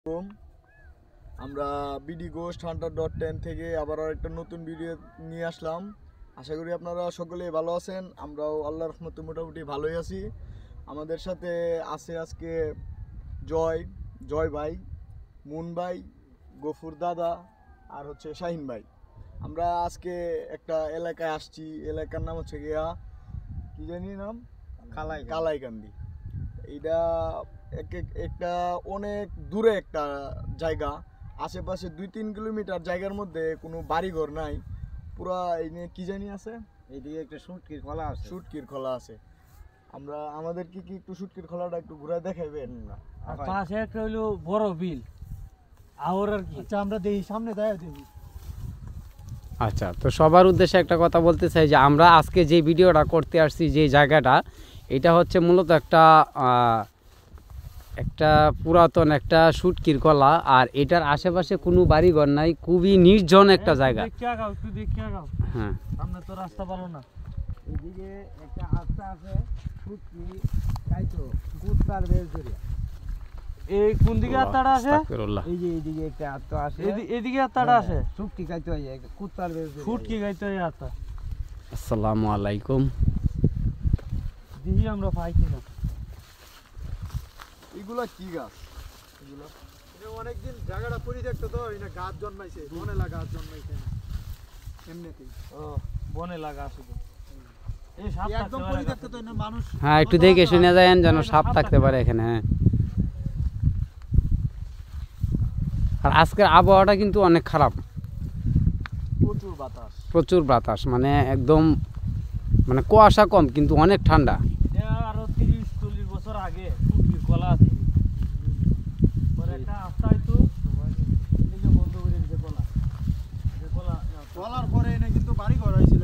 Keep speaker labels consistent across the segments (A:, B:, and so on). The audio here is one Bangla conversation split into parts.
A: আসসালামু আমরা বিডি গোস্ট হান্টার.10 থেকে আবার একটা নতুন ভিডিও নিয়ে আসলাম। আশা করি আপনারা সকলেই ভালো আছেন। আমরাও আল্লাহর রহমতে মোটামুটি ভালোই আছি। আমাদের সাথে আছে আজকে জয় ভাই, মুন ভাই, গফুর দাদা আর হচ্ছে শাহিন ভাই। আমরা আজকে একটা এলাকায় আসছি। এলাকার নাম হচ্ছে গিয়া কি জানি নাম, কালাইকান্দি। এইটা একটা অনেক দূরে একটা জায়গা। আশেপাশে 2-3 কিলোমিটার জায়গার মধ্যে কোনো বাড়িঘর নাই। পুরা এই নিয়ে কি জানি আছে,
B: এইদিকে একটা শুটকির খোলা আছে।
A: আমরা আমাদের কি একটু শুটকির খোলাটা একটু ঘুরে দেখাইবেন?
C: আর পাশে একটা হইলো বড় বিল আর কি।
A: আচ্ছা, আমরা দেখি সামনে যায় দেখি।
B: আচ্ছা, তো সবার উদ্দেশ্যে একটা কথা বলতে চাই যে আমরা আজকে যে ভিডিওটা করতে আসছি, যে জায়গাটা, এটা হচ্ছে মূলত একটা পুরাতন একটা শুটকির কলা। আর এটার আশেপাশে কোনো বাড়িঘর নাই, খুবই নির্জন একটা জায়গা। হ্যাঁ,
C: সামনে তো রাস্তা ভালো না।
B: এদিকে একটা রাস্তা আছে, শুটকি খাইতো কুত্তার বেশ ধরে।
C: এই কোন দিকে আত্মাটা আছে?
B: এই যে এইদিকে একটা আত্মা আছে,
C: এদিকে আত্মাটা আছে।
B: শুটকি খাইতো কুত্তার বেশ ধরে।
C: শুটকি খাইতে হয় আত্মা।
B: আসসালামু আলাইকুম।
C: দেখি আমরা পাই কিনা।
A: এগুলা কি গাছ? এগুলা
D: অনেকদিন জায়গাটা পরিত্যক্ত তো, না গাছ জন্মাইছে, বনেলা গাছ জন্মাইছে না এমনিতেই।
C: ও বনে লাগা আছে তো। এই সাপ
D: একদম পরিত্যক্ত তো, না মানুষ।
B: হ্যাঁ, একটু দেখে শুনে যায়েন যেন সাপ থাকতে পারে এখানে। হ্যাঁ, আর আজকের আবহাওয়াটা কিন্তু অনেক খারাপ, প্রচুর বাতাস, মানে একদম মানে কুয়াশা কম কিন্তু অনেক ঠান্ডা।
C: আরো 30-40 বছর আগে শুটকির কলা আছে। পরে একটা আস্তা হইতো, এদিকে বন্ধ করে দিতে কলা।
D: বলার পরে এনে কিন্তু বাড়ি ঘর হয়েছিল,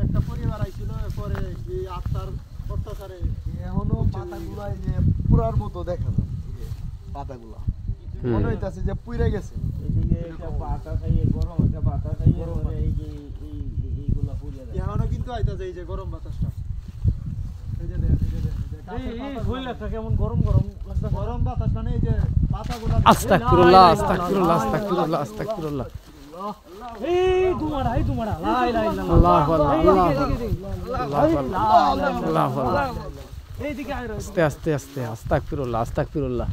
D: একটা পরিবার আইছিল। পরে এই আত্মার অত্যাচারে
A: এখনো পাতাগুলা এই যে পুরার মতো দেখা যায়। পাতাগুলা মনে হইতাছে যে পুইরা গেছে।
C: এদিকে একটা পাতা খাইয়ে গরম একটা পাতা খাইয়ে পরে এই যে এইগুলা পুড়ে যায়।
D: এখনো কিন্তু আইতাছে এই যে গরম বাতাসটা। এই যে দেখেন,
C: এই শরীরটা কেমন গরম গরম লাগছে।
D: গরম বাতাস মানে এই যে পাতাগুলা।
B: আস্তাগফিরুল্লাহ, আস্তাগফিরুল্লাহ, আস্তাগফিরুল্লাহ, আস্তাগফিরুল্লাহ।
C: এই দুমাড়া লা ইলাহা ইল্লাল্লাহ।
B: আল্লাহু আল্লাহ, আল্লাহু আল্লাহ, আল্লাহু আল্লাহ।
C: এইদিকে আয়।
B: আস্তে আস্তে আস্তে, আস্তাগফিরুল্লাহ, আস্তাগফিরুল্লাহ।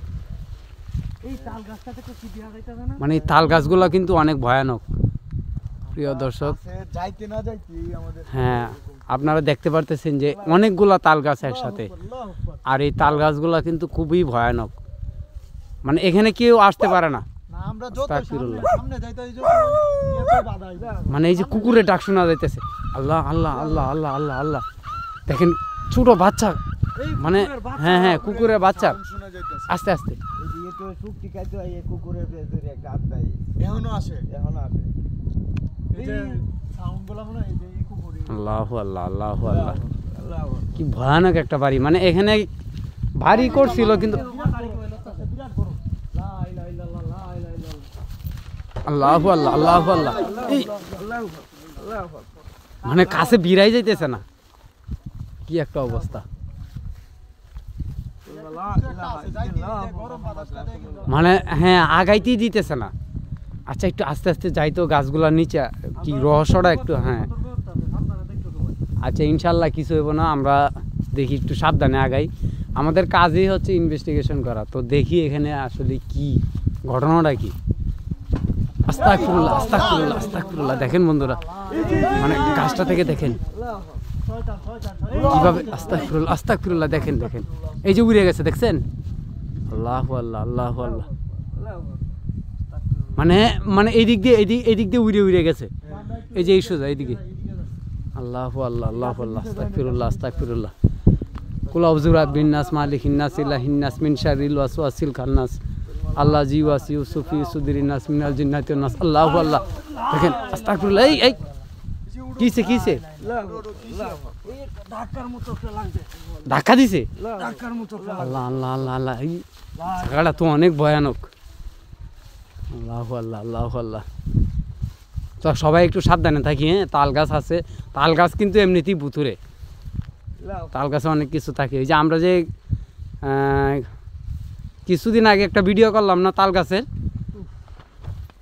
C: এই তাল গাছটা থেকে কি দিয়া যাইতাছে না?
B: মানে এই তাল গাছগুলো কিন্তু অনেক ভয়ানক, প্রিয় দর্শক।
A: যাইতে না যাইতে আমাদের
B: হ্যাঁ, আপনারা দেখতে পারতেছেন যে অনেকগুলা তাল গাছ একসাথে। আর এই তাল গাছগুলা কিন্তু খুবই ভয়ানক, মানে এখানে কেউ আসতে পারে না।
D: না, আমরা যত
B: আস্তাগফিরুল্লাহ।
D: সামনে যাইতে এই যে এত বাধা আইছে।
B: মানে এই যে কুকুরের ডাক শোনা যাইতেছে, আল্লাহ আল্লাহ আল্লাহ আল্লাহ আল্লাহ আল্লাহ। দেখেন ছোট বাচ্চা, মানে হ্যাঁ হ্যাঁ কুকুরের বাচ্চা।
A: শোনা যাইতাছে।
B: আস্তে আস্তে
D: এদিকে তো শুটকি খাইতে হয়, এই কুকুরের ভেতরে একটা আত্মা
A: এখনো আসে।
D: এই যে সাউন্ডগুলো মনে হয় এই যে এই কুকুরে।
B: আল্লাহু আল্লাহ, আল্লাহু আল্লাহ। কি ভয়ানক একটা বাড়ি, মানে এখানে বাড়ি করছিল কিন্তু
C: বিরাট গরম। লা ইলাহা ইল্লাল্লাহ, লা ইলাহা ইল্লাল্লাহ।
B: আল্লাহু আল্লাহ, আল্লাহু আল্লাহ। এই মানে কাছে বিরাই যাইতেছে না, কি একটা অবস্থা। মানে হ্যাঁ, আগাইতেই দিতেছে না। আচ্ছা, একটু আস্তে আস্তে যাইতো গাছগুলার নিচে, কি রহস্যটা একটু। হ্যাঁ, আচ্ছা, ইনশাল্লাহ কিছু হইব না। আমরা দেখি একটু সাবধানে আগাই। আমাদের কাজই হচ্ছে ইনভেস্টিগেশন করা। তো দেখি এখানে আসলে কি ঘটনাটা কি। আস্তাগফিরুল্লাহ, আস্তাগফিরুল্লাহ, আস্তাগফিরুল্লাহ। দেখেন বন্ধুরা, মানে গাছটা থেকে দেখেন কিভাবে। আস্তাগফিরুল্লাহ, আস্তাগফিরুল্লাহ। দেখেন দেখেন, এই যে উড়ে গেছে, দেখছেন? আল্লাহু আল্লাহ, আল্লাহু আল্লাহ। মানে মানে এইদিক দিয়ে উড়ে গেছে, এই যে এই সোজা এইদিকে। আল্লাহু আল্লাহ, আল্লাহু আল্লাহ, আস্তাগফিরুল্লাহ, আস্তাগফিরুল্লাহ। কুল আউযু বিরাব্বিন নাস, মালিকিন নাস, ইলাহিন নাস, মিন শাররিল ওয়াসওয়াসিল খান্নাস, আল্লাযী ইউওয়াসওয়িসু ফি সুদুরিন নাস মিনাল জিন্নাতি ওয়ান নাস। আল্লাহু আল্লাহ। দেখেন, আস্তাগফিরুল্লাহ। এই কিসে
C: ধাক্কার মতো একটা লাগছে।
B: ধাক্কা দিছে?
C: ধাক্কার মতো একটা
B: আল্লাহ আল্লাহ আল্লাহ আল্লাহ। এই জায়গাটা তো অনেক ভয়ানক। আল্লাহু আল্লাহ, আল্লাহু আল্লাহ। তো সবাই একটু সাবধানে থাকি। হ্যাঁ, তাল গাছ আছে, তাল গাছ কিন্তু এমনিতেই ভুতুরে। তাল গাছে অনেক কিছু থাকে। এই যে আমরা যে কিছুদিন আগে একটা ভিডিও করলাম না তাল গাছের,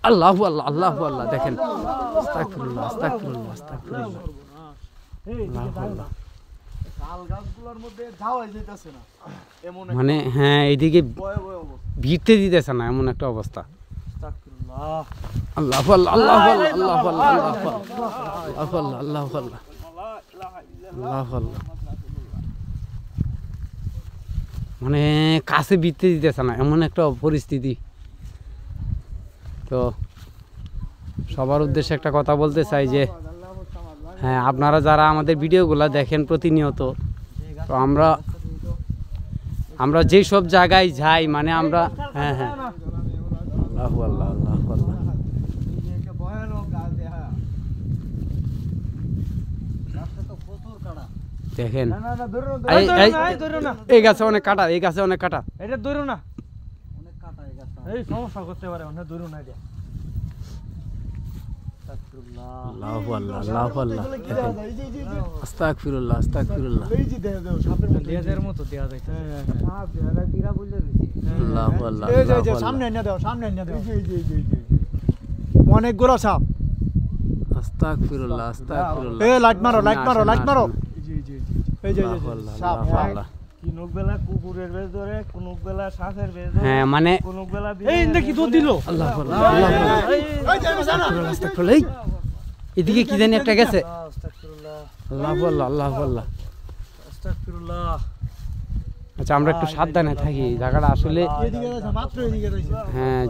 B: আল্লাহু আল্লাহ আল্লাহু আল্লাহ দেখেন, আস্তাগফিরুল্লাহ আস্তাগফিরুল্লাহ আস্তাগফিরুল্লাহ, আল্লাহু আল্লাহ।
A: তাল গাছগুলোর মধ্যে যাওয়াই যাইতেছে না, এমন একটা
B: মানে হ্যাঁ এইদিকে
A: ভয়াবহ অবস্থা।
B: ভিড়তে দিতেছে না, এমন একটা অবস্থা।
C: আস্তাগফিরুল্লাহ।
B: আল্লাহু আল্লাহ আল্লাহু আল্লাহ আল্লাহু আল্লাহ আল্লাহু আল্লাহ আল্লাহু আল্লাহ আল্লাহু আল্লাহ আল্লাহু আল্লাহ। মানে কাছে ভিড়তে দিতেছে না, এমন একটা পরিস্থিতি। তো সবার উদ্দেশ্যে একটা কথা বলতে চাই যে হ্যাঁ, আপনারা যারা আমাদের ভিডিওগুলো দেখেন প্রতিনিয়ত, তো আমরা যেই সব জায়গায় যাই, মানে আমরা হ্যাঁ হ্যাঁ আল্লাহু আল্লাহ আল্লাহু আল্লাহ। দেখেন
C: না না না ধরো না,
B: এই এই
C: ধরো না,
B: এই গাছে অনেক কাটা, এই গাছে অনেক কাটা।
C: এটা ধরো না, এই সমস্যা করতে পারে, মানে ধরো না এটা। আস্তাগফিরুল্লাহ।
B: আল্লাহু আল্লাহ আল্লাহু আল্লাহ
A: এগুলো কি দেওয়া
B: দেখেন,
A: যায়? এই যে, এই যে, এই যে।
B: আস্তাগফিরুল্লাহ আস্তাগফিরুল্লাহ,
A: এই যে দেয়া দাও, সাপের মতো।
C: দেয়াদের মতো দেয়া যাইতেছে।
B: আল্লাহু আল্লাহ
D: এই যে, এই যে,
B: আল্লাহু
D: সামনে
B: আল্লাহ,
D: এনে দাও, সামনে এনে দাও।
A: এই যে, এই যে, এই যে, এই যে, এই যে।
D: অনেকগুলো সাপ।
B: আস্তাগফিরুল্লাহ আস্তাগফিরুল্লাহ।
D: এ লাইট মারো, লাইট মারো, লাইট মারো।
A: এই যে, এই যে, এই যে।
D: এই যে, এই যে,
B: আল্লাহু আল্লাহ
D: সাপ।
B: আল্লাহু আল্লাহ।
C: কোন বেলা কুকুরের বেশ ধরে, কোন বেলা শ্বাসের বেশ ধরে,
B: হ্যাঁ মানে
C: কোন বেলা এই দেখি দুধ দিল।
B: আল্লাহু আল্লাহ আল্লাহু আল্লাহ।
D: এই যে, এই যে, না।
B: আস্তাগফিরুল্লাহ আস্তাগফিরুল্লাহ। এই এদিকে কি জানি একটা গেছে,
C: আস্তাগফিরুল্লাহ
B: আল্লাহু আল্লাহ আল্লাহু আল্লাহ।
C: আস্তাগফিরুল্লাহ।
B: আচ্ছা আমরা একটু সাবধানে থাকি, এই জায়গাটা আসলে
D: এদিকে রয়েছে, মাত্র এদিকে রয়েছে।
B: হ্যাঁ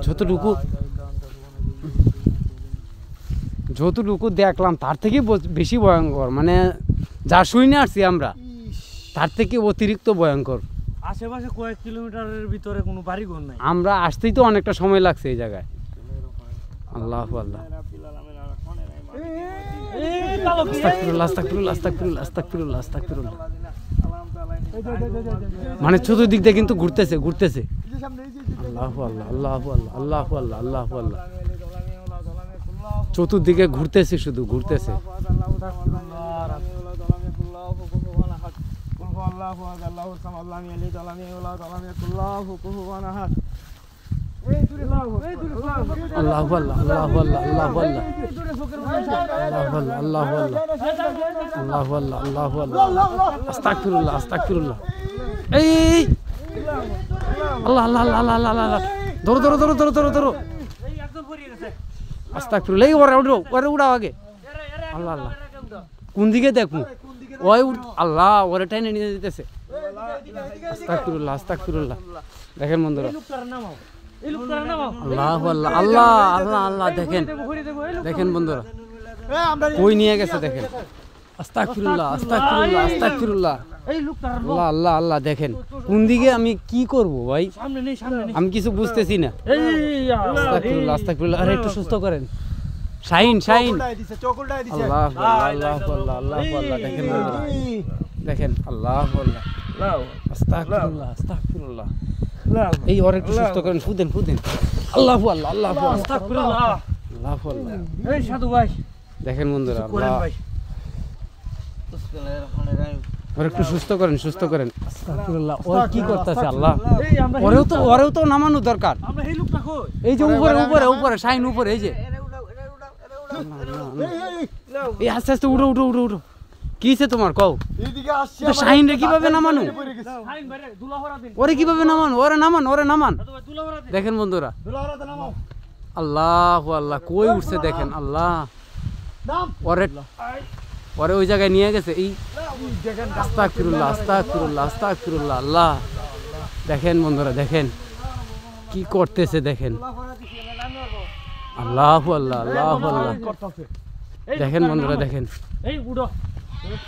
B: যতটুকু দেখলাম তার থেকে বেশি ভয়ঙ্কর, মানে যা শুনে আসছি আমরা তার থেকে অতিরিক্ত ভয়ঙ্কর।
C: আশেপাশে কয়েক কিলোমিটারের ভিতরে কোনো বাড়ি ঘর নাই।
B: আমরা আসতেই তো অনেকটা সময় লাগছে এই জায়গায়। আল্লাহু আল্লাহ আস্তাগফিরুল্লাহ আস্তাগফিরুল্লাহ আস্তাগফিরুল্লাহ আস্তাগফিরুল্লাহ আস্তাগফিরুল্লাহ। মানে চতুর্দিক দিয়ে কিন্তু ঘুরতেছে ঘুরতেছে।
A: এই যে সামনে, এই যে, এই যে।
B: আল্লাহু আল্লাহ আল্লাহু আল্লাহ আল্লাহু আল্লাহ আল্লাহু আল্লাহ। চতুর্দিকে ঘুরতেছে, শুধু ঘুরতেছে। আল্লাহু আল্লাহ আল্লাহু আল্লাহ আল্লাহু আল্লাহ আল্লাহু আল্লাহ আল্লাহু আল্লাহ আল্লাহু আল্লাহ আল্লাহু আল্লাহ। আস্তাগফিরুল্লাহ আস্তাগফিরুল্লাহ। এই আল্লাহ আল্লাহ আল্লাহ আল্লাহ আল্লাহ আল্লাহ। ধরো ধরো ধরো ধরো ধরো ধরো।
C: এই একদম পড়ে গেছে।
B: আস্তাগফিরুল্লাহ। এই ওরে উঠো, ওরে উড়াও আগে। আল্লাহ আল্লাহ। কোন দিকে দেখুন? ওই আল্লাহ ওরে টাইনে নিয়ে যেতেছে। আস্তাগফিরুল্লাহ আস্তাগফিরুল্লাহ। দেখেন বন্ধুরা,
C: এই লোকটার নামাও, এই লোকটার নামাও।
B: আল্লাহু আল্লাহ আল্লাহ আল্লাহ আল্লাহ। দেখেন দেখেন বন্ধুরা, কই নিয়ে গেছে দেখেন। আস্তাগফিরুল্লাহ আস্তাগফিরুল্লাহ আস্তাগফিরুল্লাহ।
C: এই লোকটার
B: আল্লাহ আল্লাহ আল্লাহ। দেখেন কোন দিকে আমি কি করব ভাই,
C: সামনে নেই, সামনে নেই।
B: আমি কিছু বুঝতেছি না।
C: এই
B: আস্তাগফিরুল্লাহ আস্তাগফিরুল্লাহ। আরে একটু সুস্থ করেন। শাহিন শাহিন।
D: চকুলটায় দিছে, চকুলটায় দিছে।
B: আল্লাহু আল্লাহ আল্লাহু আল্লাহ আল্লাহু আল্লাহ। দেখেন বন্ধুরা, দেখেন আল্লাহু আল্লাহ আস্তাগফিরুল্লাহ আস্তাগফিরুল্লাহ। এই ওর একটু সুস্থ করেন, ফুদেন ফুদেন। আল্লাহু আল্লাহ আল্লাহু আল্লাহ
C: আস্তাগফিরুল্লাহ।
B: আল্লাহু আল্লাহ।
C: এই সাধু ভাই
B: দেখেন বন্ধুরা,
C: করেন
B: আল্লাহ
C: ভাই।
B: ওর একটু সুস্থ করেন, সুস্থ করেন। আস্তাগফিরুল্লাহ। ও কি করতেছে আল্লাহ?
C: এই আমরা
B: ওরেও তো নামানো দরকার।
C: আমরা এই লোকটা কই?
B: এই যে উপরে উপরে উপরে শাহিন উপরে, এই যে এই আস্তে আস্তে উঠো উঠো উঠো উঠো। কিছে তোমার কও?
A: এইদিকে আসছে
B: তো শাহিন রে কিভাবে নামানো?
C: হাইন ভাই দুলা ভরা দিন।
B: ওরে কিভাবে নামানো? ওরে নামান, ওরে নামান।
C: সাধু ভাই দুলা ভরা দিন।
B: দেখেন বন্ধুরা,
D: দুলাহরাতে নামাও।
B: আল্লাহু আল্লাহ। কই উঠছে দেখেন আল্লাহ।
D: নাম।
B: ওরে ওরে ওই জায়গায় নিয়ে গেছে। এই আস্তাগফিরুল্লাহ আস্তাগফিরুল্লাহ আস্তাগফিরুল্লাহ। আল্লাহ দেখেন বন্ধুরা, দেখেন কি করতেছে দেখেন। আল্লাহু আল্লাহ আল্লাহু আল্লাহ। দেখেন বন্ধুরা, দেখেন
C: এই উড়ো,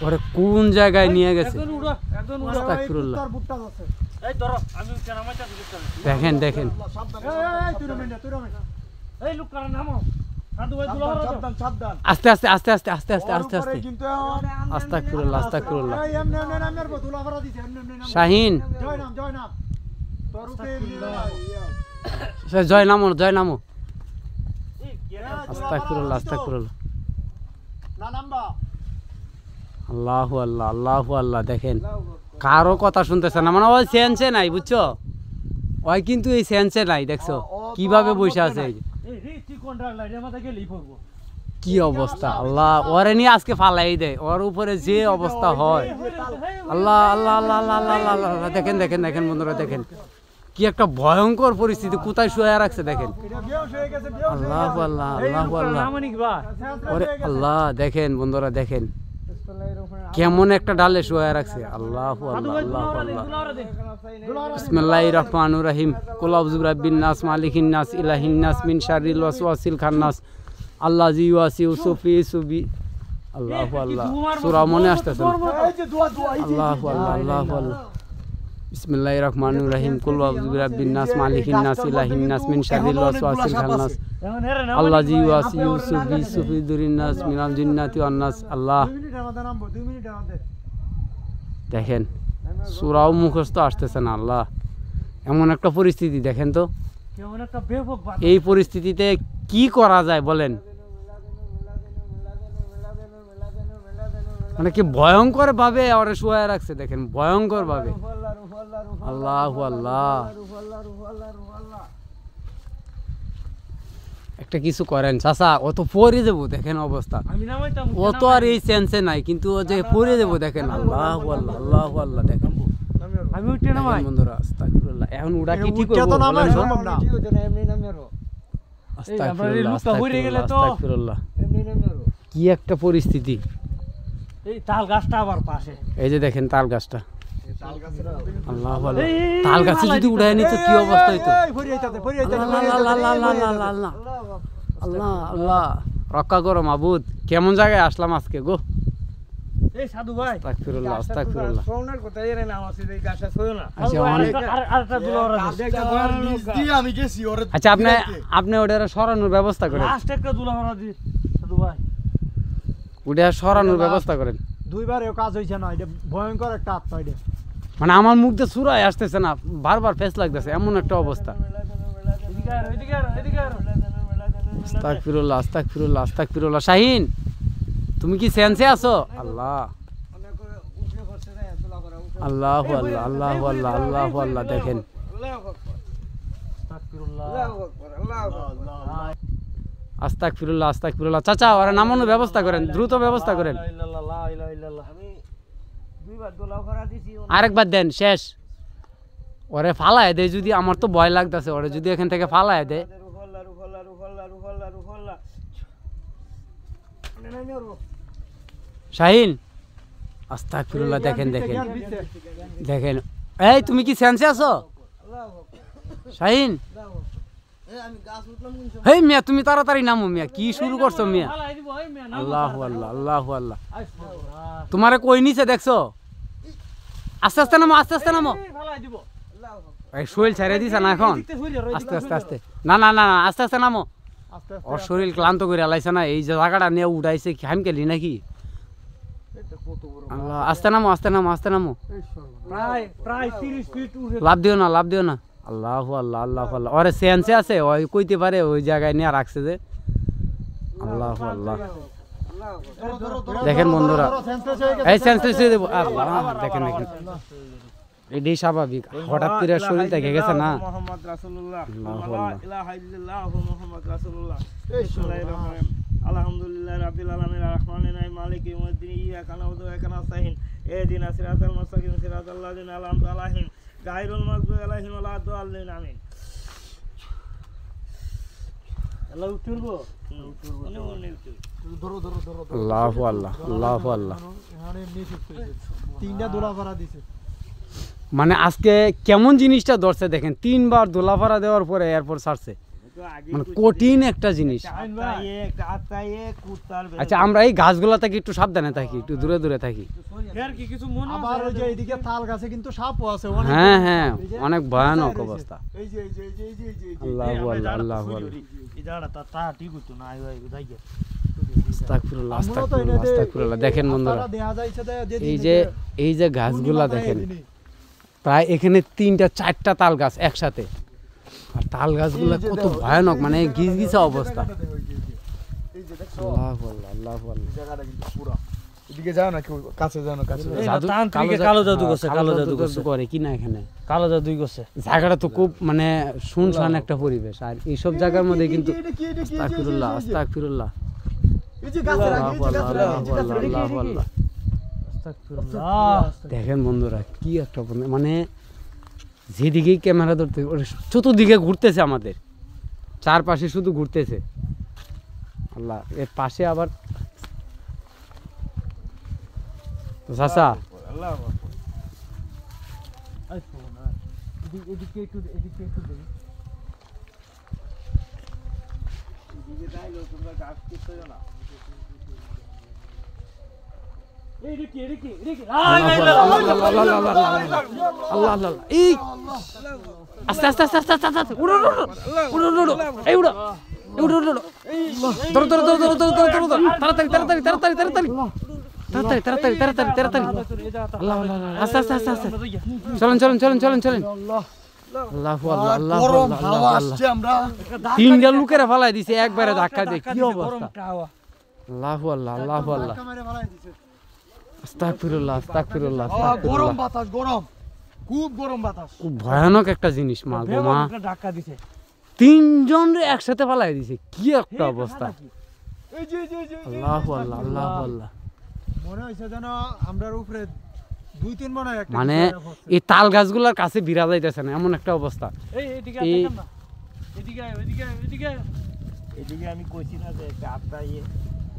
B: ওরে কোন জায়গায় নিয়ে গেছে।
C: একজন উড়ো, একজন উড়ো।
B: আস্তাগফিরুল্লাহ।
D: তার বুটটা আছে।
C: এই ধরো, আমি কেন আমাইতা দিতে।
B: দেখেন দেখেন
D: এই তুই রমেন্ডা, তুই রমেন্ডা।
C: এই লোকটার নামাও। সাধু ভাই দুলা ভরা দাও।
A: সাবধান সাবধান।
B: আস্তে আস্তে আস্তে আস্তে আস্তে আস্তে আস্তে আস্তে।
A: কিন্তু
B: আস্তাগফিরুল্লাহ আস্তাগফিরুল্লাহ।
D: এই এমনে এমনে নামের বো, দুলাহরা দিছে, এমনে এমনে নাম।
B: শাহিন
D: জয় নাম, জয় নাম। তোর উপরে
B: জয় নামো, জয় নামো।
C: এই কেরা
B: আস্তাগফিরুল্লাহ আস্তাগফিরুল্লাহ।
D: না নামবা।
B: আল্লাহু আল্লাহ আল্লাহু আল্লাহ। দেখেন কারো কথা শুনতেছে না, মানে ওই সেনছে নাই, বুঝছো? ওই কিন্তু এই সেন্সে নাই দেখছো কিভাবে বসে আছে এই যে।
C: এই রে চিকন ডাল লাইরে মাথা গেলেই পড়বো
B: কি অবস্থা আল্লাহ ওরে নিয়ে আজকে ফালাই দেয় ওর উপরে যে অবস্থা হয় আল্লাহ আল্লাহ আল্লাহ আল্লাহ আল্লাহ আল্লাহ আল্লাহ দেখেন দেখেন দেখেন বন্ধুরা দেখেন কি একটা ভয়ঙ্কর পরিস্থিতি কোথায় শুয়ে রাখছে দেখেন আল্লাহ আল্লাহ আল্লাহ আল্লাহ
C: নামানিক বা
B: ওরে আল্লাহ দেখেন বন্ধুরা দেখেন কেমন একটা ডালে শুয়ে রাখছে আল্লাহ আল্লাহ আল্লাহ আল্লাহ বিসমিল্লাহির রহমানির রহিম কুল আউযু বিরাব্বিন নাস মালিকিন নাস ইলাহিন নাস মিন শাররিল ওয়াসওয়াসিল খান্নাস আল্লাযী ইউওয়াসিউসু ফি সুবি আল্লাহু আল্লাহ সূরা মনে আসতেছে না আল্লাহু আল্লাহ আল্লাহু আল্লাহ বিসমিল্লাহির রহমানির রহিম কুল আউযু বিরাব্বিন নাস মালিকিন নাস ইলাহিন নাস মিন শাররিল ওয়াসওয়াসিল খান্নাস আল্লাযী ইউওয়াসিউসু ফি সুদুরিন নাস মিনাল জিন্নাতি ওয়ান নাস আল্লাহ
D: 2 মিনিট আমাদের নামবো 2 মিনিট আমাদের
B: দেখেন সূরাও মুখস্থ আসতেছে না আল্লাহ এমন একটা পরিস্থিতি দেখেন তো
C: কেমন একটা বেপক বাত
B: এই পরিস্থিতিতে কি করা যায় বলেন মানে কি ভয়ঙ্কর ভাবে ওরে শুয়ে রাখছে দেখেন ভয়ঙ্কর ভাবে আল্লাহু আল্লাহ একটা কিছু করেন চাচা ও তো পড়ে যাবো দেখেন অবস্থা
C: আমি নামাইতাম
B: ও তো আর এই সেন্সে নাই কিন্তু ও যে পড়ে যাবো দেখেন আল্লাহু আল্লাহ আল্লাহু আল্লাহ দেখেন
C: আমি উঠে নামাই
B: দেখেন বন্ধুরা আস্তাগফিরুল্লাহ এখন উড়া কি ঠিক
D: উঠতে
B: করব
D: তো নামা
B: বলেন তো?
D: সম্ভব না
C: আপনার এই লুকটা হইরে গেলে তো।
B: আস্তাগফিরুল্লাহ কি একটা পরিস্থিতি
C: এই তাল গাছটা আবার পাশে
B: এই যে দেখেন তাল গাছটা আল্লাহু আল্লাহ
C: এই, এই,
B: তাল গাছে যদি উড়ায় নিত কি অবস্থা হইতো
D: এই ফরি আইতাতে ফরি আইতাতে
B: আল্লাহ আল্লাহ আল্লাহ আল্লাহ আল্লাহ আল্লাহ আল্লাহ রক্ষা করো মাবুদ কেমন জায়গায় আসলাম আজকে গো
C: এই সাধু ভাই
B: আস্তাগফিরুল্লাহ আস্তাগফিরুল্লাহ
C: সোনার কথা এর নাম আছে এই গাছটা ছয় না
B: আচ্ছা, অনেক-
C: আরেকটা দুলাওরা
A: নিচ দিয়ে আমি গেছি ওরে
B: আচ্ছা আপনি ওটা সরানোর ব্যবস্থা করেন
C: লাস্ট একটা দুলাওরা দি সাধু ভাই
B: ওটা সরানোর ব্যবস্থা করেন
D: দুইবার এও কাজ হইছে না এটা ভয়ঙ্কর একটা আত্মা এটা
B: মানে আমার মুখ দিয়ে চুরাই আসতেছে না বারবার ফেস লাগতেছে এমন একটা অবস্থা
C: এদিকে আর এদিকে আর এদিকে আর
B: আস্তাগফিরুল্লাহ আস্তাগফিরুল্লাহ আস্তাগফিরুল্লাহ শাহিন তুমি কি সেন্সে আছো আল্লাহ আল্লাহু আল্লাহ আল্লাহু আল্লাহ আল্লাহু আল্লাহ দেখেন আস্তাগফিরুল্লাহ আস্তাগফিরুল্লাহ চাচা ওরা নামানোর ব্যবস্থা করেন দ্রুত ব্যবস্থা করেন
C: আমি দুইবার দুলাওরা দিছি
B: আরেকবার দেন শেষ ওরে ফালায় দেয় যদি আমার তো ভয় লাগতেছে ওরে যদি এখান থেকে ফালায় দেয়
C: রুহল্লা রুহল্লা রুহল্লা রুহল্লা রুহল্লা
B: শাহিন আস্তাগফিরুল্লাহ দেখেন দেখেন দেখেন এই তুমি কি সেন্সে আছো শাহিন হেই মিয়া তুমি তাড়াতাড়ি নামো মিয়া কি শুরু করছো মিয়া আল্লাহু আল্লাহ আল্লাহু আল্লাহ তোমারে কই নিছে দেখছো আস্তে আস্তে নামো আস্তে আস্তে নামো এই শরীর ছেড়ে দিছে না এখন আস্তে আস্তে আস্তে না না না না, আস্তে আস্তে নামো
D: আস্তে
B: ওর শরীর ক্লান্ত করে আলাইছে না এই যে জায়গাটা নিয়ে উঠাইছে খাইম কেলি নাকি আল্লাহ আস্তে নামো আস্তে নামো আস্তে নামো
C: প্রায় প্রায় 30 ফিট উঠে
B: লাভ দিও না আল্লাহু আল্লাহ আল্লাহু আল্লাহ ওরে সেন্সে আছে ওই কইতে পারে ওই জায়গায় নিয়ে রাখছে যে আল্লাহু আল্লাহ দেখেন বন্ধুরা এই সেন্সলেস হয়ে দেবো আল্লাহ দেখেন দেখেন এটাই স্বাভাবিক হঠাৎ করে শরীর থেকে গেছে না
C: মুহাম্মদ রাসূলুল্লাহ
B: আল্লাহু
C: লা
B: আল্লাহ।
C: ইলাহা ইল্লাল্লাহ মুহাম্মদ রাসূলুল্লাহ বিসমিল্লাহির রহমানির রহিম আলহামদুলিল্লাহি রাব্বিল আলামিন আর রহমানির রহিম মালিকি ইয়াউমিদ্দিন ইয়াকা না'বুদু ওয়া ইয়াকা নাস্তাইন ইহদিনাস সিরাতাল মুস্তাকিম সিরাতাল লাযিনা আন'আমতা আলাইহিম গায়রুল মাগদুবি আলাইহিম ওয়া লাদ-দাল্লিন আমিন আল্লাহ উঠুরবো
D: ধরো ধরো ধরো
B: আল্লাহু আল্লাহ আল্লাহু আল্লাহ
D: এখানে নিচে তিনটা দোলা ভরা দিছে
B: মানে আজকে কেমন জিনিসটা ধরছে দেখেন 3 বার দোলাফারা দেওয়ার পরে এরপর ছাড়ছে মানে কঠিন একটা জিনিস আচ্ছা আমরা এই গাছগুলা থেকে একটু সাবধানে থাকি একটু দূরে দূরে থাকি
D: আবার ওই যে এইদিকে তাল গাছে কিন্তু সাপও আছে অনেক
B: হ্যাঁ হ্যাঁ অনেক ভয়ানক অবস্থা
A: এই যে এই যে এই যে এই যে এই যে
B: আল্লাহু আল্লাহ আল্লাহু আস্তাগফিরুল্লাহ আস্তাগফিরুল্লাহ আস্তাগফিরুল্লাহ দেখেন বন্ধুরা
D: দেখা যাইছে যে
B: এই যে গাছগুলা দেখেন প্রায় এখানে 3টা 4টা তাল গাছ একসাথে আর তাল গাছগুলা কত ভয়ানক মানে গিজগিজা অবস্থা
A: এই যে দেখছো
B: আল্লাহু আল্লাহ আল্লাহু আল্লাহ
A: জায়গাটা কিন্তু পুরা এদিকে যাও না, কেউ কাছে যাও না, কাছে যাও না।
B: জাদু
C: কালো জাদু করছে, কালো জাদু
B: টাদু
C: করছে।
B: করে কি না এখানে
C: কালো জাদুই করছে।
B: জায়গাটা তো খুব মানে শুনশান একটা পরিবেশ, আর এইসব জায়গার মধ্যে কিন্তু
A: এটা কি, এটা কি,
B: আস্তাগফিরুল্লাহ আস্তাগফিরুল্লাহ
A: এই যে গাছের আগে, এই যে গাছের আগে, এই যে গাছের আগে।
B: আল্লাহু আল্লাহ।
C: আস্তাগফিরুল্লাহ।
B: দেখেন বন্ধুরা কি একটা মানে যেদিকেই ক্যামেরা ধরতে চতুর্দিকে ঘুরতেছে, আমাদের চারপাশে শুধু ঘুরতেছে। আল্লাহ, এর পাশে আবার তো চাচা
C: আল্লাহু আকবার। আই ফোন না। এদিকে একটু দেখি। এদিকে যাইলো তোমরা গাছ কিচ্ছু না। এদিকে।
B: আল্লাহ আল্লাহ এই আস্তে আস্তে আস্তে আস্তে আস্তে আস্তে উড়ো উড়ো উড়ো উড়ো এই উড়ো উড়ো উড়ো ধরো ধরো ধরো ধরো ধরো ধরো ধরো তাড়াতাড়ি তাড়াতাড়ি তাড়াতাড়ি তাড়াতাড়ি তাড়াতাড়ি তাড়াতাড়ি তাড়াতাড়ি তাড়াতাড়ি আল্লাহ আল্লাহ আস্তে আস্তে আস্তে আস্তে চলেন চলেন চলেন চলেন চলেন আল্লাহু আল্লাহ আল্লাহু
A: গরম
B: আল্লাহ
A: হাওয়া
B: আল্লাহ
A: আসছে, আমরা
B: তিনটা লোকেরা ফালাই দিছে একবারে ধাক্কা দিয়ে, কি অবস্থা!
C: গরমটা হাওয়া।
B: আল্লাহু আল্লাহ আল্লাহু আল্লাহ
D: ধাক্কা মেরে ফালাই দিছে।
B: আস্তাগফিরুল্লাহ আস্তাগফিরুল্লাহ
A: গরম
B: আস্তাগফিরুল্লাহ।
A: বাতাস, গরম, খুব গরম বাতাস।
B: খুব ভয়ানক একটা জিনিস, মা গো মা,
C: একটা ধাক্কা দিছে।
B: তিনজন রে একসাথে ফালাই দিছে, কি একটা অবস্থা!
A: এই যে, এই যে, এই যে,
B: আল্লাহু আল্লাহ আল্লাহু আল্লাহ।
D: মনে হইছে যেন আমরার উপরে 2-3 মনে হয় একটা
B: মানে
D: কিছু একটা পড়ছে।
B: এই তাল গাছগুলোর কাছে বিরা যাইতেছে না, এমন একটা অবস্থা।
C: এদিকে
B: এই-
C: দেখেন না। এদিকে আমি কইছি না যে চারটা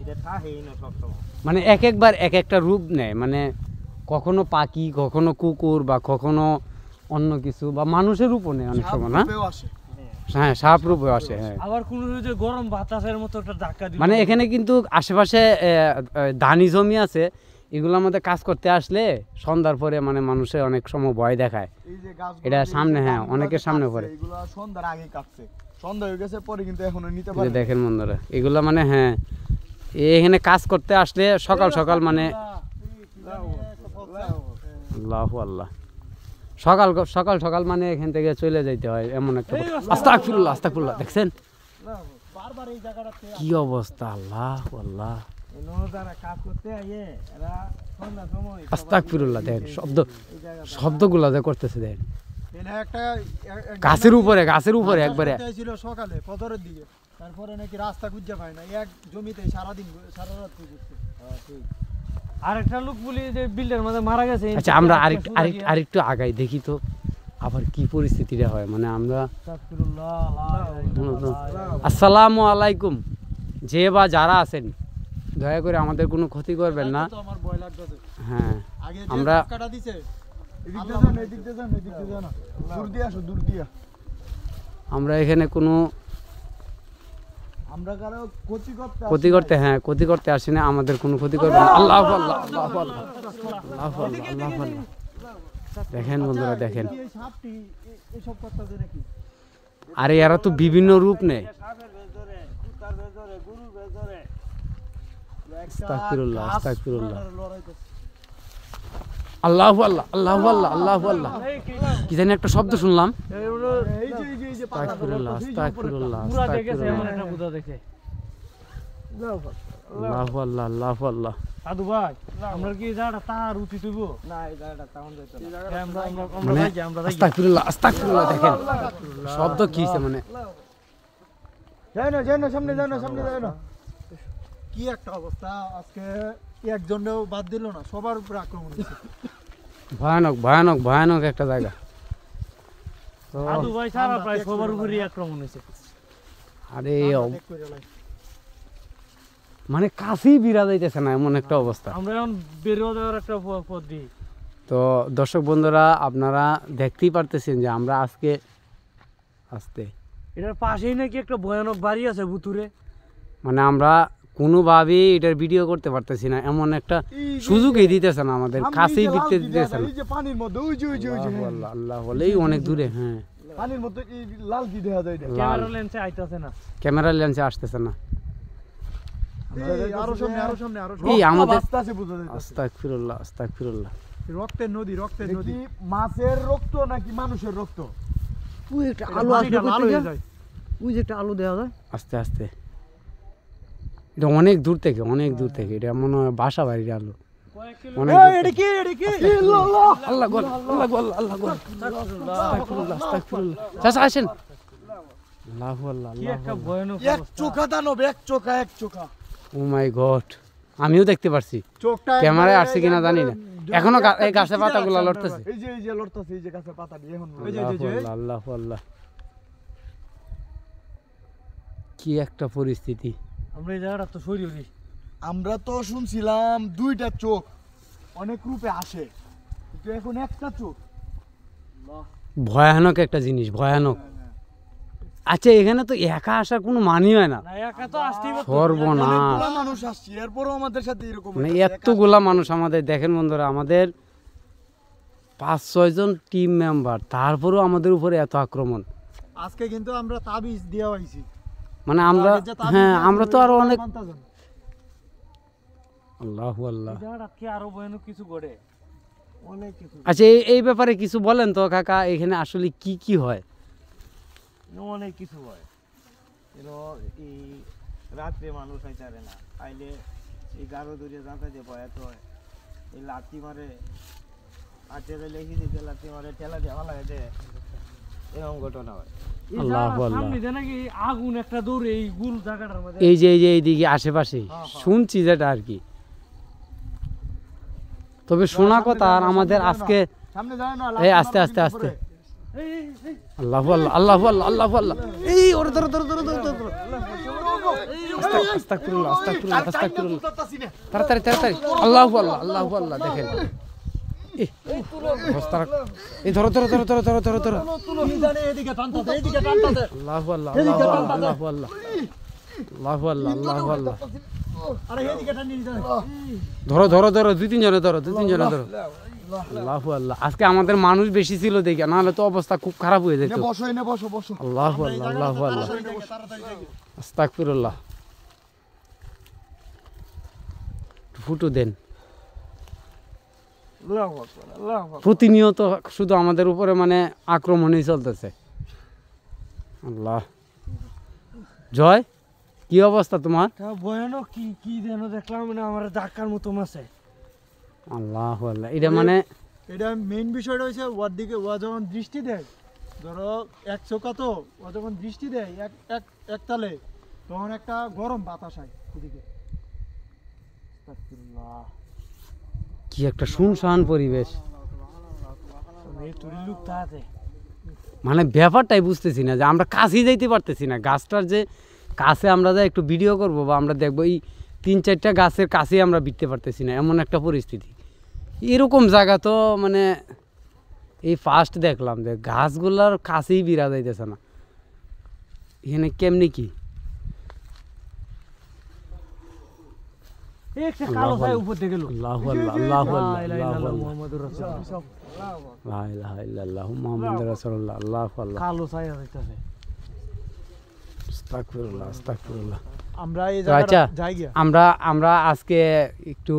C: এটা থাকেই না সবসময়।
B: মানে এক একবার এক একটা রূপ নেয়, মানে কখনো পাখি, কখনো কুকুর, বা কখনো অন্য কিছু, বা মানুষের রূপও নেয় অনেক সময়, না?
A: রূপেও আসে।
B: হ্যাঁ, সাপ রূপে আসে, হ্যাঁ।
C: আবার কোন যে গরম বাতাসের মতো একটা ধাক্কা দিল।
B: মানে এখানে কিন্তু আশেপাশে ধানি জমি আছে, এগুলোর মধ্যে কাজ করতে আসলে সন্ধ্যার পরে মানে মানুষের অনেক সময় ভয় দেখায়।
A: এই যে গাছগুলো,
B: এটা
A: এই যে
B: সামনে, হ্যাঁ,
A: পামগুলো
B: অনেকের
A: যে
B: সামনে
A: কাটছে,
B: পড়ে।
A: এগুলো সন্ধ্যার আগে কাটছে, সন্ধ্যা হয়ে গেছে পরে কিন্তু এখনো নিতে
B: এই
A: পারে
B: যে
A: না।
B: দেখেন বন্ধুরা, এগুলা মানে হ্যাঁ, এখানে কাজ করতে আসলে সকাল সকাল মানে আল্লাহু আল্লাহ, সকাল সকাল সকাল মানে এখান থেকে চলে যাইতে হয়, এমন একটা আস্তাগফিরুল্লাহ আস্তাগফিরুল্লাহ। দেখছেন
C: বারবার এই জায়গাটাতে
B: কি অবস্থা! আল্লাহু আল্লাহ
C: যারা কাজ করতে আইয়ে এরা সন্ধ্যার সময়
B: আস্তাগফিরুল্লাহ। দেখেন শব্দগুলা যে করতেছে, দেখেন
D: এনে একটা
B: গাছের উপরে একবারে।
D: ছিল সকালে ফজরের দিকে, তারপরে নাকি রাস্তা খুঁজে পায় না, এক জমিতে সারাদিন সারা রাত খুঁজছে।
C: আরেকটা লোক বলি যে বিল্ডের মধ্যে মারা গেছে।
B: আচ্ছা, আমরা আরেকটু আগাই দেখি তো আবার কি পরিস্থিতিটা হয়। মানে আমরা আসসালামু আলাইকুম, যে বা যারা আছেন দয়া করে আমাদের কোনো ক্ষতি করবেন না।
D: তো আমার ভয় লাগতেছে।
B: হ্যাঁ,
D: আগে যে
B: আমরা-
D: ধাক্কাটা দিছে
A: এদিক দিয়ে যান, এদিক দিয়ে যান, এদিক দিয়ে যান, দূর দিয়ে আসো, দূর দিয়ে।
B: আমরা এখানে কোনো
A: আমরা কারো ক্ষতি করতে আসি
B: ক্ষতি
A: নাই।
B: করতে, হ্যাঁ, ক্ষতি করতে আসি না, আমাদের কোনো ক্ষতি করবেন না। আল্লাহু আল্লাহ আল্লাহু আল্লাহ আল্লাহু আল্লাহ আল্লাহু আল্লাহ। দেখেন বন্ধুরা, দেখেন,
D: এই সাপটি এসব করতেছে নাকি?
B: আরে এরা তো বিভিন্ন রূপ নেয়।
C: সাপের ভেতরে, কুত্তার ভেতরে, গরুর ভেতরে।
B: আস্তাগফিরুল্লাহ আস্তাগফিরুল্লাহ
D: লড়াইতেছে।
B: আল্লাহু আল্লাহ আল্লাহু আল্লাহ আল্লাহু আল্লাহ। কি জানি একটা শব্দ শুনলাম।
A: এই যে, এই যে, এই যে পাতা
B: আস্তাগফিরুল্লাহ
A: এই যে উপরে
B: আস্তাগফিরুল্লাহ
C: পুরা দেখেছে এমন
B: আস্তাগফিরুল্লাহ।
C: একটা বুদা দেখে।
B: আল্লাহু আল্লাহ আল্লাহু আল্লাহ।
C: সাধু ভাই, আমরা কি জায়গাটা তার উচিত হইব? না, এই জায়গাটা তাউন যাইতো না। আমরা
B: মানে
C: যাই, আমরা যাই।
B: আস্তাগফিরুল্লাহ আস্তাগফিরুল্লাহ। দেখেন শব্দ কি হইছে, মানে
A: যাই না, যাই না, সামনে যাই না, সামনে যাই না।
D: কি একটা অবস্থা আজকে, একজনেও বাদ দিল না, সবার উপরে আক্রমণ হয়েছে।
B: ভয়ানক ভয়ানক ভয়ানক একটা জায়গা। তো
C: সাধু ভাই সারা প্রায় সবার উপরই আক্রমণ হয়েছে।
B: আরে
D: দেখ করে লাই।
B: মানে কাছেই বিরা যাইতেছে না, এমন একটা অবস্থা।
C: আমরা এখন বেরোয় যাওয়ার একটা পথ দিই।
B: তো দর্শক বন্ধুরা, আপনারা দেখতেই পারতেছেন যে আমরা আজকে আসতে
C: এটার পাশেই নাকি একটা ভয়ানক বাড়ি আছে ভুতুরে।
B: মানে আমরা কোনোভাবেই এটার ভিডিও করতে পারতেছি না, এমন একটা সুযোগই দিতেছে না আমাদের,
A: সামনে
B: কাছেই
A: এই যে
B: বিকতে
A: লাল কি দেয়া
B: দিতেছে
A: যায়,
B: না।
A: এই যে পানির মধ্যে, ওই যে, ওই যে, ওই যে,
B: আল্লাহু আল্লাহ আল্লাহ বলেই অনেক দূরে, হ্যাঁ,
A: পানির মধ্যে এই লাল কি দেখা যায় এটা?
B: লাল
C: ক্যামেরা লেন্সে আইতাছে না।
B: ক্যামেরা লেন্সে আসতেছে না।
D: এই আরো সামনে, আরো সামনে, আরো সামনে।
B: এই আমাদের
A: আস্তে আস্তে বোঝা যাইতেছে।
B: আস্তাগফিরুল্লাহ আস্তাগফিরুল্লাহ।
D: রক্তের নদী, রক্তের
A: এটা
D: নদী।
A: কি মাছের রক্ত নাকি মানুষের রক্ত?
C: ওই একটা
D: আলো আসলে লাল হয়ে যায়।
C: ওই যে একটা আলো দেওয়া যায়।
B: আস্তে আস্তে, এটা অনেক দূর থেকে, অনেক দূর থেকে, এটা মনে হয় বাসা বাড়ির আলো। অনেক
D: এই,
B: দূর
D: এটা
B: থেকে।
D: কি, এটা কি?
B: আল্লাহ গো, আল্লাহ গো, আল্লাহ গো। আস্তাগফিরুল্লাহ, আস্তাগফিরুল্লাহ। চাচা আসেন। আল্লাহু আল্লাহ, আল্লাহু আল্লাহ।
D: এক চোখা দানব, এক চোখা, এক চোখা।
B: ও মাই গড, আমিও দেখতে পারছি।
D: চোখটা
B: ক্যামেরায়
D: একবারে-
B: আসছে কিনা জানি না। এখনো এই গাছের পাতাগুলো লড়তেছে।
A: এই যে লড়তাছে, এই যে গাছের পাতা দিয়ে এখন
D: এই যে, এই যে, এই যে।
B: আল্লাহু আল্লাহ। কি একটা পরিস্থিতি।
C: আমরা এই জায়গাটা তো সরিয়ে
A: আমরা তো শুনছিলাম দুইটা চোখ অনেক রূপে আসে, কিন্তু এখন একটা চোখ।
B: ভয়ানক একটা জিনিস, ভয়ানক। আচ্ছা, এখানে তো একা আসার কোনো মানি হয় না।
C: না একা তো আসতেই পারতো।
B: সর্বনাশ।
A: অনেকগুলা মানুষ আসছে, এরপরও আমাদের সাথে এরকম
B: মানে
A: হইতাছে।
B: এতগুলা মানুষ আমাদের, দেখেন বন্ধুরা, আমাদের 5-6 জন টিম মেম্বার, তারপরেও আমাদের উপরে এত আক্রমণ।
D: আজকে কিন্তু আমরা তাবিজ দেওয়া হয়েছি।
B: মানে আমরা,
D: আগে যে তাবিজ
B: হ্যাঁ
D: দিয়েছিল,
B: আমরা তো আরো
D: ওইগুলো
B: অনেক।
D: মানতাছেন।
B: আল্লাহু আল্লাহ।
C: এই জায়গাটা কি আরো ভয়ানক কিছু ঘটে, অনেক কিছু,
B: আচ্ছা, এই ব্যাপারে কিছু বলেন তো কাকা, এখানে আসলে কি কি হয়?
C: অনেক কিছু হয়। এই রাত্রে মানুষ আইতারে না, আইলে এই গারো দূরে যাতায়াতে ভয়াত হয়। এই লাঠি মারে, আটে দিলে হিদিতে লাঠি মারে, ঠেলা দিয়ে ভালো লাগে, এরকম ঘটনা হয়।
B: আল্লাহু আল্লাহ।
C: নাকি আগুন একটা দৌড়ে এই গুল জায়গাটার মধ্যে।
B: এই যে এইদিকে আশেপাশে শুনছি যেটা আর কি। তবে শোনা কথা, আর আমাদের আজকে
A: সামনে যায় না,
B: এই আস্তে আস্তে আস্তে। আল্লাহু আল্লাহ, আল্লাহু আল্লাহ, আল্লাহু আল্লাহ। এই ওরে ধরো ধরো ধরো ধরো ধরো। আস্তাগফিরুল্লাহ, আস্তাগফিরুল্লাহ, আস্তাগফিরুল্লাহ। তাড়াতাড়ি তাড়াতাড়ি। আল্লাহু আল্লাহ, আল্লাহু আল্লাহ। দেখেন এই ধরো ধরো ধরো ধরো ধরো ধরো ধরো।
D: কি জানে, এদিকে টানতাছে, এদিকে টানতাছে।
B: আল্লাহু আল্লাহ, আল্লাহু আল্লাহ, আল্লাহু আল্লাহ, আল্লাহু আল্লাহ, আল্লাহু আল্লাহ।
D: আরে এদিকে টান নিয়ে যাবে।
B: ধরো ধরো ধরো, 2-3 জনে ধরো, 2-3 জনে ধরো। আল্লাহু আল্লাহ। আজকে আমাদের মানুষ বেশি ছিল দেখে, নাহলে তো অবস্থা খুব খারাপ হয়ে যেত।
A: বসো, এনে বসো বসো।
B: আল্লাহু আল্লাহ, আল্লাহু আল্লাহ। আস্তাগফিরুল্লাহ। ফুটো দেন।
C: আল্লাহু আকবার, আল্লাহু আকবার।
B: প্রতিনিয়ত শুধু আমাদের উপরে মানে আক্রমণই চলতেছে। আল্লাহ। জয়, কি অবস্থা তোমার?
C: তা ভয়ানক কি কি যেন দেখলাম, মানে আমার ধাক্কার মতো মাছে।
B: আল্লাহু আল্লাহ। এটা মানে
D: এটা মেইন বিষয়টা হচ্ছে ওর দিকে, ও যখন দৃষ্টি দেয়, ধরো এক চোখা তো, ও যখন দৃষ্টি দেয় এক এক এক তালে, তখন একটা গরম বাতাস হয় ওদিকে।
B: কি একটা শুনশান পরিবেশ।
C: এই তুরি লোক তাতে
B: মানে ব্যাপারটাই বুঝতেছি না, যে আমরা কাছেই যাইতে পারতেছি না। গাছটার যে কাছে আমরা যা একটু ভিডিও করব বা আমরা দেখবো, এই 3-4টা গাছের কাছেই আমরা বিটতে পারতেছি না, এমন একটা পরিস্থিতি। এরকম জায়গা তো মানে এই ফার্স্ট দেখলাম, যে গাছগুলার কাছেই বিরা যাইতেছে না। এখানে কেমনি কি?
C: একটা কালো ছায়া উপর থেকে গেল।
B: আল্লাহু আল্লাহ, আল্লাহু আল্লাহ,
C: লা ইলাহা
B: আল্লাহু
C: ইল্লাল্লাহ
B: আল্লাহ,
C: মুহাম্মাদুর রাসূলুল্লাহ।
B: লা ইলাহা ইল্লাল্লাহু মুহাম্মাদুর রাসূলুল্লাহ, আল্লাহু আল্লাহ।
C: কালো ছায়া যাইতাছে।
B: আস্তাগফিরুল্লাহ, আস্তাগফিরুল্লাহ।
D: আমরা এই
B: তো আচ্ছা,
D: জায়গাটা যাই গিয়া।
B: আমরা আজকে একটু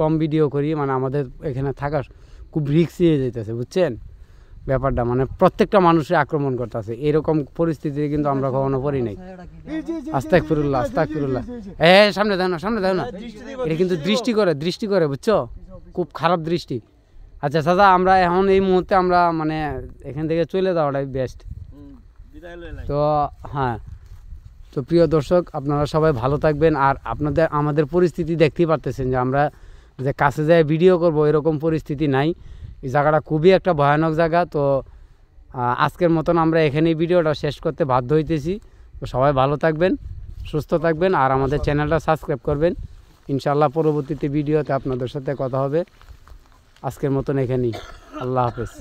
B: কম ভিডিও করি, মানে আমাদের এখানে থাকার খুব রিস্কি হয়ে যাইতেছে, বুঝছেন ব্যাপারটা। মানে প্রত্যেকটা মানুষের আক্রমণ করতেছে, এরকম পরিস্থিতিতে কিন্তু আমরা কখনো পড়ি নাই। আস্তাগফিরুল্লাহ, আস্তাগফিরুল্লাহ। সামনে দাও না, সামনে দাও না। এটা কিন্তু দৃষ্টি করে বুঝছো, খুব খারাপ দৃষ্টি। আচ্ছা চাচা, আমরা এখন এই মুহূর্তে আমরা মানে এখান থেকে চলে যাওয়াটাই বেস্ট।
C: বিদায় লইলাই।
B: তো হ্যাঁ, তো প্রিয় দর্শক, আপনারা সবাই ভালো থাকবেন। আর আমাদের পরিস্থিতি দেখতেই পারতেছেন, যে আমরা যে কাছে যায় ভিডিও করব এরকম পরিস্থিতি নাই। এই জায়গাটা খুবই একটা ভয়ানক জায়গা। তো আজকের মতন আমরা এখানেই ভিডিওটা শেষ করতে বাধ্য হইতেছি। তো সবাই ভালো থাকবেন, সুস্থ থাকবেন, আর আমাদের চ্যানেলটা সাবস্ক্রাইব করবেন। ইনশাআল্লাহ পরবর্তীতে ভিডিওতে আপনাদের সাথে কথা হবে। আজকের মতন এখানেই, আল্লাহ হাফেজ।